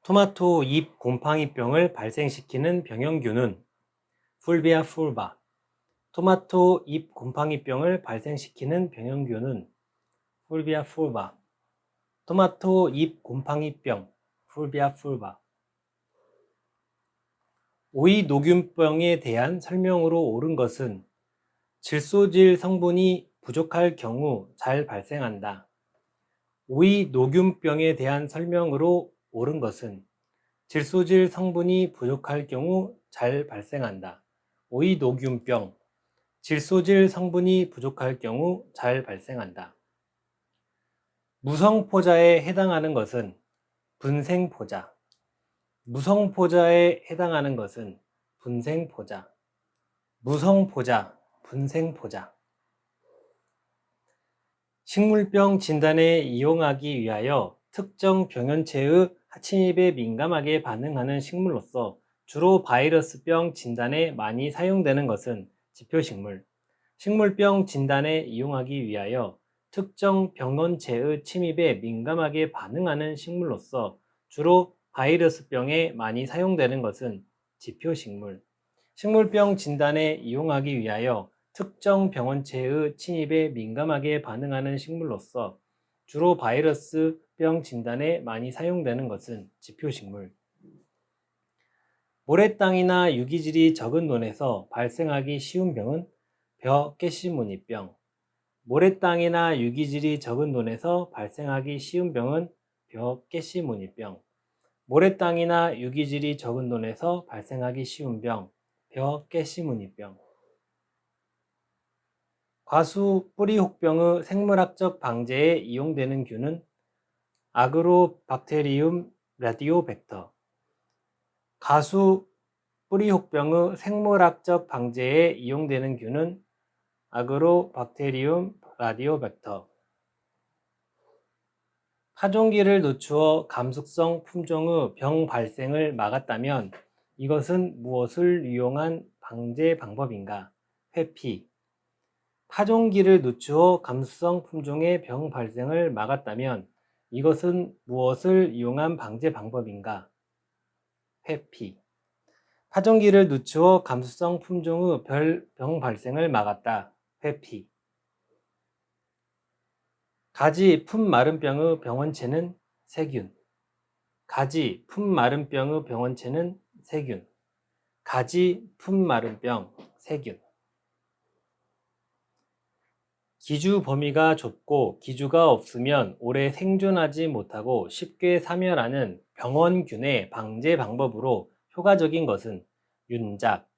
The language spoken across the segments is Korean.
토마토 잎 곰팡이병을 발생시키는 병형균은 풀비아 풀바. 토마토 잎 곰팡이병을 발생시키는 병형균은 풀비아 풀바. 토마토 잎 곰팡이병 풀비아 풀바. 오이 녹균병에 대한 설명으로 옳은 것은 질소질 성분이 부족할 경우 잘 발생한다. 오이 녹균병에 대한 설명으로 옳은 것은 질소질 성분이 부족할 경우 잘 발생한다. 오이 녹균병, 질소질 성분이 부족할 경우 잘 발생한다. 무성포자에 해당하는 것은 분생포자. 무성포자에 해당하는 것은 분생포자. 무성포자, 분생포자. 식물병 진단에 이용하기 위하여 특정 병원체의 침입에 민감하게 반응하는 식물로서 주로 바이러스병 진단에 많이 사용되는 것은 지표식물. 식물병 진단에 이용하기 위하여 특정 병원체의 침입에 민감하게 반응하는 식물로서 주로 바이러스병에 많이 사용되는 것은 지표식물. 식물병 진단에 이용하기 위하여 특정 병원체의 침입에 민감하게 반응하는 식물로서 주로 바이러스병 진단에 많이 사용되는 것은 지표식물. 모래땅이나 유기질이 적은 논에서 발생하기 쉬운 병은 벼깨시무늬병. 모래땅이나 유기질이 적은 논에서 발생하기 쉬운 병은 벼깨시무늬병. 모래땅이나 유기질이 적은 논에서 발생하기 쉬운 병, 벼깨시무늬병. 과수 뿌리혹병의 생물학적 방제에 이용되는 균은 아그로박테리움 라디오벡터. 가수 뿌리혹병의 생물학적 방제에 이용되는 균은 아그로박테리움 라디오벡터. 파종기를 늦추어 감숙성 품종의 병 발생을 막았다면 이것은 무엇을 이용한 방제 방법인가? 회피. 파종기를 늦추어 감수성 품종의 병 발생을 막았다면 이것은 무엇을 이용한 방제 방법인가? 회피. 파종기를 늦추어 감수성 품종의 병 발생을 막았다. 회피. 가지 품마름병의 병원체는 세균. 가지 품마름병의 병원체는 세균. 가지 품마름병 세균. 기주 범위가 좁고 기주가 없으면 오래 생존하지 못하고 쉽게 사멸하는 병원균의 방제 방법으로 효과적인 것은 윤작.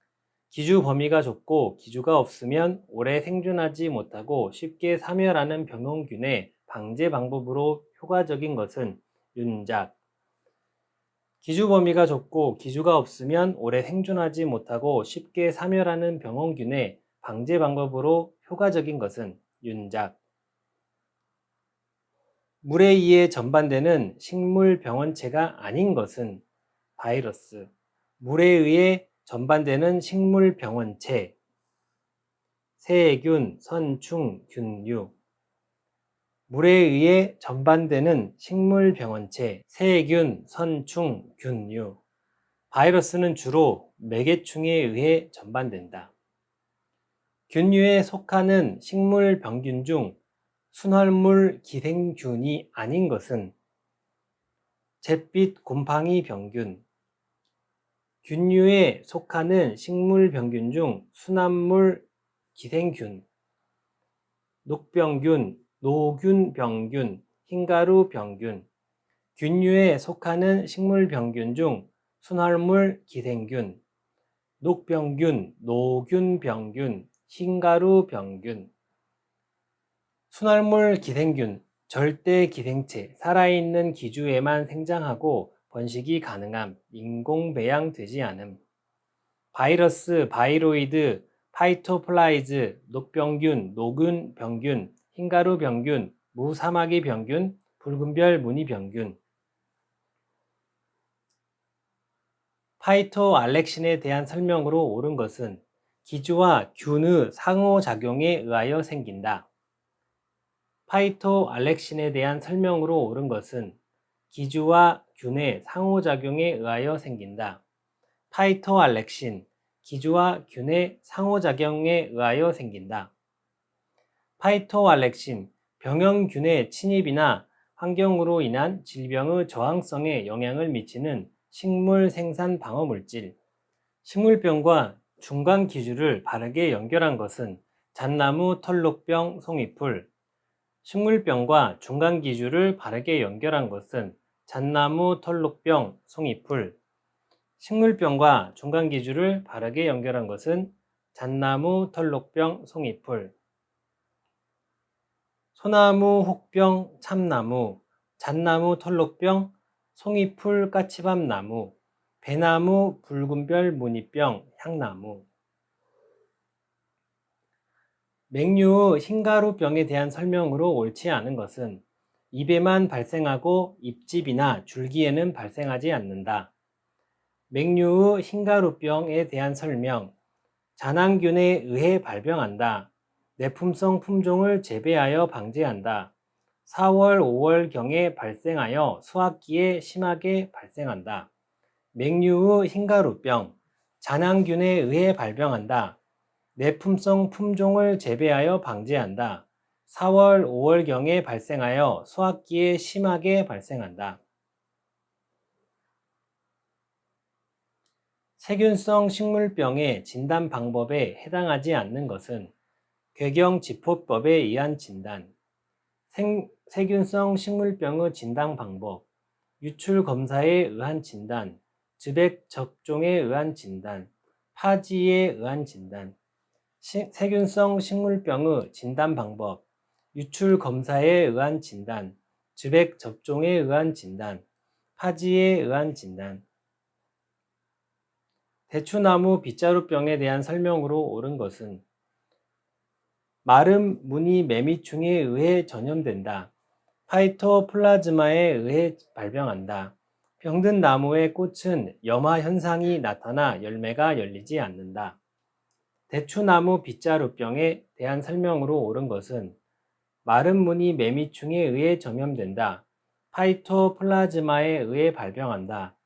기주 범위가 좁고 기주가 없으면 오래 생존하지 못하고 쉽게 사멸하는 병원균의 방제 방법으로 효과적인 것은 윤작. 기주 범위가 좁고 기주가 없으면 오래 생존하지 못하고 쉽게 사멸하는 병원균의 방제 방법으로 효과적인 것은 윤작. 물에 의해 전반되는 식물 병원체가 아닌 것은 바이러스. 물에 의해 전반되는 식물 병원체, 세균, 선충, 균류. 물에 의해 전반되는 식물 병원체, 세균, 선충, 균류. 바이러스는 주로 매개충에 의해 전반된다. 균류에 속하는 식물 병균 중 순헐물 기생균이 아닌 것은 잿빛 곰팡이 병균. 균류에 속하는 식물 병균 중 순환물 기생균, 녹병균, 노균병균, 흰가루 병균. 균류에 속하는 식물 병균 중 순활물 기생균, 녹병균, 노균병균, 흰가루 병균. 순활물 기생균, 절대 기생체, 살아있는 기주에만 생장하고 번식이 가능함, 인공배양되지 않음. 바이러스, 바이로이드, 파이토플라이즈, 녹병균, 노균병균, 흰가루 병균, 무사마귀 병균, 붉은별 무늬 병균. 파이토알렉신에 대한 설명으로 옳은 것은 기주와 균의 상호작용에 의하여 생긴다. 파이토알렉신에 대한 설명으로 옳은 것은 기주와 균의 상호작용에 의하여 생긴다. 파이토알렉신, 기주와 균의 상호작용에 의하여 생긴다. 파이토알렉신, 병영균의 침입이나 환경으로 인한 질병의 저항성에 영향을 미치는 식물 생산 방어물질. 식물병과 중간기주를 바르게 연결한 것은 잣나무 털록병 송이풀. 식물병과 중간기주를 바르게 연결한 것은 잣나무 털록병 송이풀. 식물병과 중간기주를 바르게 연결한 것은 잣나무 털록병 송이풀. 소나무 혹병 참나무, 잣나무 털록병 송이풀 까치밥나무, 배나무 붉은별 무늬병 향나무. 맹류의 흰가루병에 대한 설명으로 옳지 않은 것은 잎에만 발생하고 잎집이나 줄기에는 발생하지 않는다. 맹류의 흰가루병에 대한 설명, 잔항균에 의해 발병한다. 내품성 품종을 재배하여 방제한다. 4월, 5월경에 발생하여 수확기에 심하게 발생한다. 맹류의 흰가루병, 잔항균에 의해 발병한다. 내품성 품종을 재배하여 방제한다. 4월, 5월경에 발생하여 수확기에 심하게 발생한다. 세균성 식물병의 진단 방법에 해당하지 않는 것은 궤경지포법에 의한 진단, 세균성 식물병의 진단 방법, 유출 검사에 의한 진단, 즈백 적종에 의한 진단, 파지에 의한 진단. 세균성 식물병의 진단 방법, 유출 검사에 의한 진단, 즈백 접종에 의한 진단, 파지에 의한 진단. 대추나무 빗자루병에 대한 설명으로 옳은 것은 마름 무늬 매미충에 의해 전염된다. 파이토플라즈마에 의해 발병한다. 병든 나무의 꽃은 염화 현상이 나타나 열매가 열리지 않는다. 대추나무 빗자루병에 대한 설명으로 옳은 것은 마름 무늬 매미충에 의해 전염된다. 파이토플라즈마에 의해 발병한다.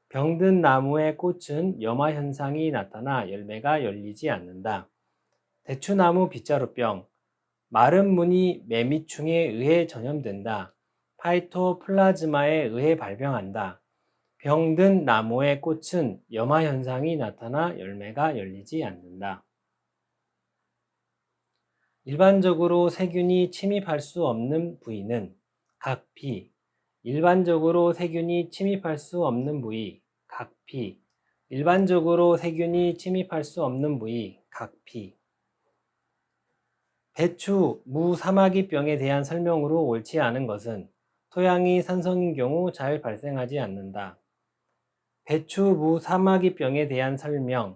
병든 나무의 꽃은 염화 현상이 나타나 열매가 열리지 않는다. 대추나무 빗자루병, 마름 무늬 매미충에 의해 전염된다. 파이토플라즈마에 의해 발병한다. 병든 나무의 꽃은 염화 현상이 나타나 열매가 열리지 않는다. 일반적으로 세균이 침입할 수 없는 부위는 각피. 일반적으로 세균이 침입할 수 없는 부위, 각피. 일반적으로 세균이 침입할 수 없는 부위, 각피. 배추, 무 사마귀병에 대한 설명으로 옳지 않은 것은 토양이 산성인 경우 잘 발생하지 않는다. 배추, 무 사마귀병에 대한 설명,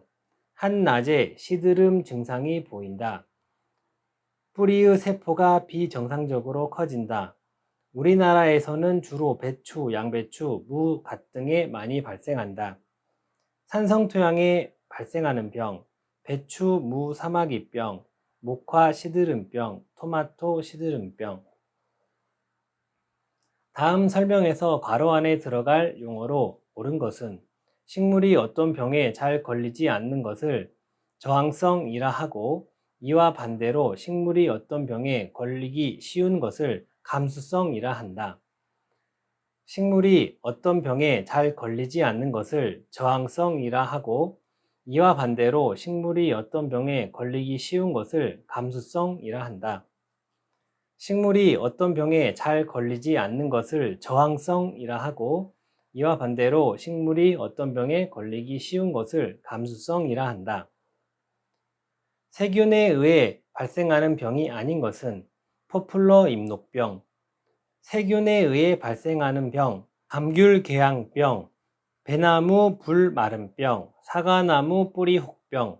한낮에 시드름 증상이 보인다. 뿌리의 세포가 비정상적으로 커진다. 우리나라에서는 주로 배추, 양배추, 무, 갓 등에 많이 발생한다. 산성토양에 발생하는 병, 배추, 무, 사마귀병, 목화 시드름병, 토마토 시드름병. 다음 설명에서 괄호 안에 들어갈 용어로 옳은 것은 식물이 어떤 병에 잘 걸리지 않는 것을 저항성이라 하고, 이와 반대로 식물이 어떤 병에 걸리기 쉬운 것을 감수성이라 한다. 식물이 어떤 병에 잘 걸리지 않는 것을 저항성이라 하고, 이와 반대로 식물이 어떤 병에 걸리기 쉬운 것을 감수성이라 한다. 식물이 어떤 병에 잘 걸리지 않는 것을 저항성이라 하고, 이와 반대로 식물이 어떤 병에 걸리기 쉬운 것을 감수성이라 한다. 세균에 의해 발생하는 병이 아닌 것은 포플러 잎녹병, 세균에 의해 발생하는 병, 감귤궤양병, 배나무 불마름병, 사과나무 뿌리 혹병.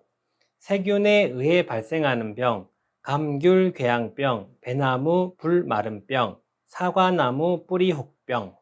세균에 의해 발생하는 병, 감귤궤양병, 배나무 불마름병, 사과나무 뿌리 혹병.